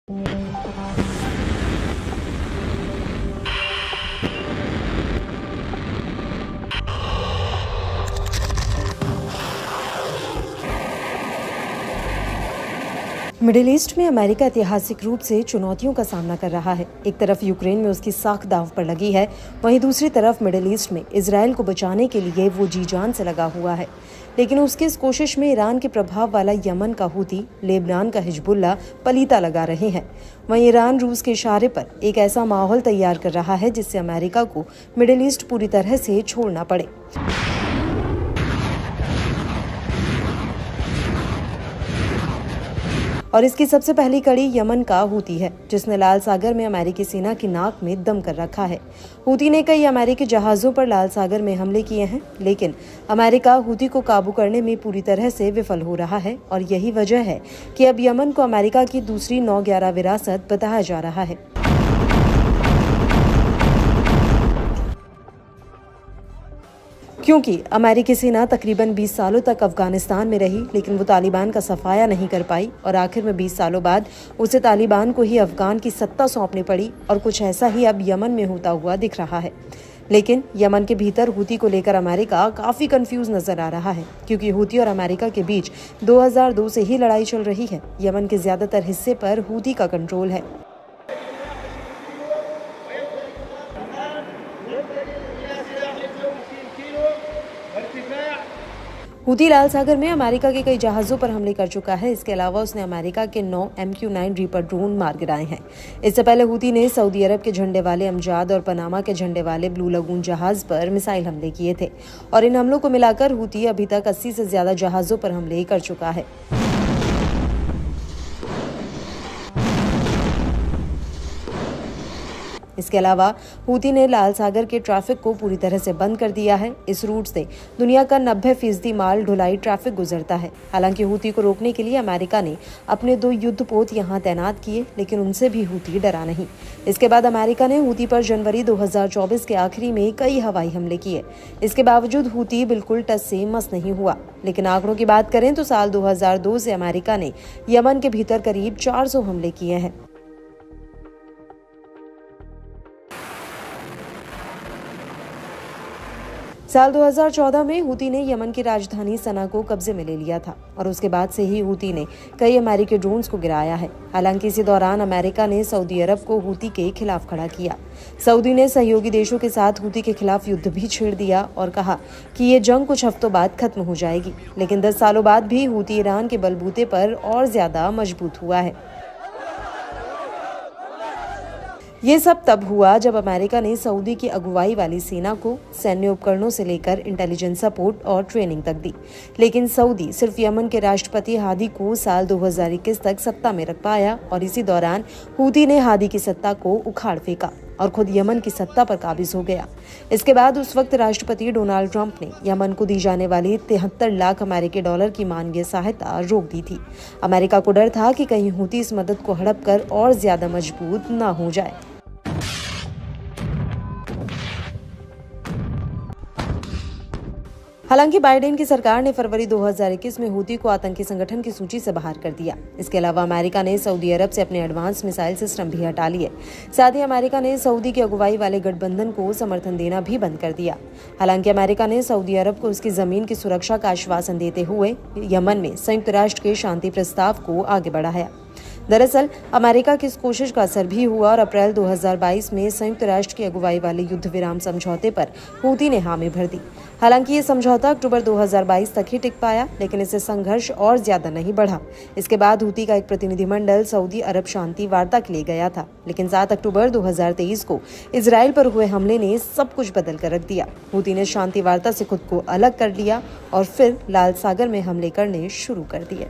Middle east में America ऐतिहासिक रूप से चुनौतियों का सामना कर रहा है। एक तरफ यूक्रेन में उसकी साख दांव पर लगी है, वहीं दूसरी तरफ मिडिल ईस्ट में इजराइल को बचाने के लिए वो जी जान से लगा हुआ है। लेकिन उसकी इस कोशिश में ईरान के प्रभाव वाला यमन का हूती, लेबनान का हिजबुल्ला पलीता लगा रहे हैं। वहीं ईरान रूस के इशारे पर एक ऐसा माहौल तैयार कर रहा है जिससे अमेरिका को मिडिल ईस्ट पूरी तरह से छोड़ना पड़े। और इसकी सबसे पहली कड़ी यमन का हूती है, जिसने लाल सागर में अमेरिकी सेना की नाक में दम कर रखा है। हूती ने कई अमेरिकी जहाजों पर लाल सागर में हमले किए हैं, लेकिन अमेरिका हूती को काबू करने में पूरी तरह से विफल हो रहा है। और यही वजह है कि अब यमन को अमेरिका की दूसरी 9/11 विरासत बताया जा रहा है। क्योंकि अमेरिकी सेना तकरीबन 20 सालों तक अफगानिस्तान में रही, लेकिन वो तालिबान का सफाया नहीं कर पाई और आखिर में 20 सालों बाद उसे तालिबान को ही अफगान की सत्ता सौंपनी पड़ी। और कुछ ऐसा ही अब यमन में होता हुआ दिख रहा है। लेकिन यमन के भीतर हूती को लेकर अमेरिका काफी कंफ्यूज नजर आ रहा है, क्योंकि हूती और अमेरिका के बीच 2002 से ही लड़ाई चल रही है। यमन के ज्यादातर हिस्से पर हूती का कंट्रोल है। हूती लाल सागर में अमेरिका के कई जहाजों पर हमले कर चुका है। इसके अलावा उसने अमेरिका के 9 MQ-9 रीपर ड्रोन मार गिराए हैं। इससे पहले हूती ने सऊदी अरब के झंडे वाले अमजाद और पनामा के झंडे वाले ब्लू लगून जहाज पर मिसाइल हमले किए थे। और इन हमलों को मिलाकर हूती अभी तक 80 से ज्यादा जहाजों पर हमले कर चुका है। इसके अलावा हूती ने लाल सागर के ट्रैफिक को पूरी तरह से बंद कर दिया है। इस रूट से दुनिया का 90% माल ढुलाई ट्रैफिक गुजरता है। हालांकि हूती को रोकने के लिए अमेरिका ने अपने 2 युद्धपोत यहां तैनात किए, लेकिन उनसे भी हूती डरा नहीं। इसके बाद अमेरिका ने हूती पर जनवरी 2024 के आखिरी में कई हवाई हमले किए। इसके बावजूद हूती बिल्कुल टस से मस नहीं हुआ। लेकिन आंकड़ों की बात करें तो साल 2002 से अमेरिका ने यमन के भीतर करीब 400 हमले किए हैं। साल 2014 में हूती ने यमन की राजधानी सना को कब्जे में ले लिया था और उसके बाद से ही हूती ने कई अमेरिकी ड्रोन्स को गिराया है। हालांकि इसी दौरान अमेरिका ने सऊदी अरब को हूती के खिलाफ खड़ा किया। सऊदी ने सहयोगी देशों के साथ हूती के खिलाफ युद्ध भी छेड़ दिया और कहा कि ये जंग कुछ हफ्तों बाद खत्म हो जाएगी। लेकिन 10 सालों बाद भी हूती ईरान के बलबूते पर और ज्यादा मजबूत हुआ है। ये सब तब हुआ जब अमेरिका ने सऊदी की अगुवाई वाली सेना को सैन्य उपकरणों से लेकर इंटेलिजेंस सपोर्ट और ट्रेनिंग तक दी। लेकिन सऊदी सिर्फ यमन के राष्ट्रपति हादी को साल 2021 तक सत्ता में रख पाया और इसी दौरान हूती ने हादी की सत्ता को उखाड़ फेंका और खुद यमन की सत्ता पर काबिज हो गया। इसके बाद उस वक्त राष्ट्रपति डोनाल्ड ट्रंप ने यमन को दी जाने वाली 73 लाख अमेरिकी डॉलर की मानवीय सहायता रोक दी थी। अमेरिका को डर था कि कहीं हूती इस मदद को हड़प कर और ज्यादा मजबूत न हो जाए। हालांकि बाइडेन की सरकार ने फरवरी 2021 में हूती को आतंकी संगठन की सूची से बाहर कर दिया। इसके अलावा अमेरिका ने सऊदी अरब से अपने एडवांस मिसाइल सिस्टम भी हटा लिए। साथ ही अमेरिका ने सऊदी की अगुवाई वाले गठबंधन को समर्थन देना भी बंद कर दिया। हालांकि अमेरिका ने सऊदी अरब को उसकी जमीन की सुरक्षा का आश्वासन देते हुए यमन में संयुक्त राष्ट्र के शांति प्रस्ताव को आगे बढ़ाया। दरअसल अमेरिका की इस कोशिश का असर भी हुआ और अप्रैल 2022 में संयुक्त राष्ट्र की अगुवाई वाले युद्ध विराम समझौते पर हूती ने हामी भर दी। हालांकि ये समझौता अक्टूबर 2022 तक ही टिक पाया, लेकिन इससे संघर्ष और ज्यादा नहीं बढ़ा। इसके बाद हूती का एक प्रतिनिधिमंडल सऊदी अरब शांति वार्ता के लिए गया था, लेकिन 7 अक्टूबर 2023 को इजराइल पर हुए हमले ने सब कुछ बदल कर रख दिया। हूती ने शांति वार्ता से खुद को अलग कर लिया और फिर लाल सागर में हमले करने शुरू कर दिए।